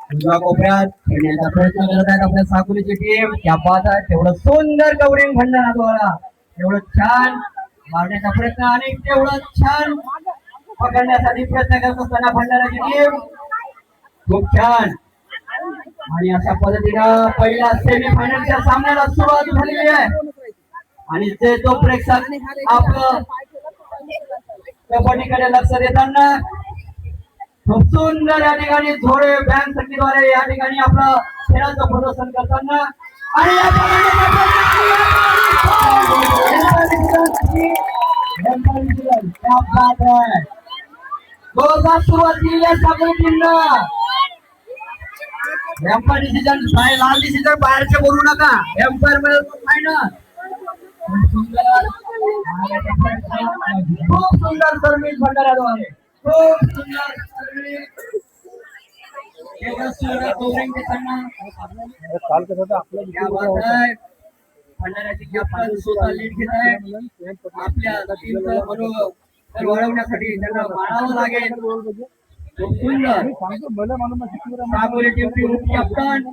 उजव्या कोपऱ्यात खेळण्याचा प्रयत्न करत आहेत आपल्या साकुलीची टीम. त्या पाहत आहे तेवढं सुंदर कवरिंग भंडाराद्वारा, तेवढं छान मारण्याचा प्रयत्न आणि तेवढं छान पकडण्यासाठी प्रयत्न करत असताना भंडाराची टीम खूप छान. आणि अशा पद्धतीनं पहिल्या सेमीफायनलच्या सामन्याला सुरुवात झालेली आहे. आणि ते तो प्रेक्षक आपलं कबड्डीकडे लक्ष देताना खूप सुंदर या ठिकाणी झोडे बँक सखीद्वारे या ठिकाणी आपलं खेळाचं प्रदर्शन करताना आणि सुरुवात केली आहे सागरी टीमनं. एम्पायर डिसिजन लाल डिसिजन बाहेरचे बोलू नका. एम्पायर मध्ये फायनल खूप सुंदर सर्विस भंडाऱ्याद्वारे, खूप सुंदर सर्विस. भंडाऱ्याची कॅप्टन स्वतः लीड घेत आहे. आपल्या टीमचं मनोबल वाढवण्यासाठी त्यांना मारावं लागेल. खूप सुंदर सागोली टीमची कॅप्टन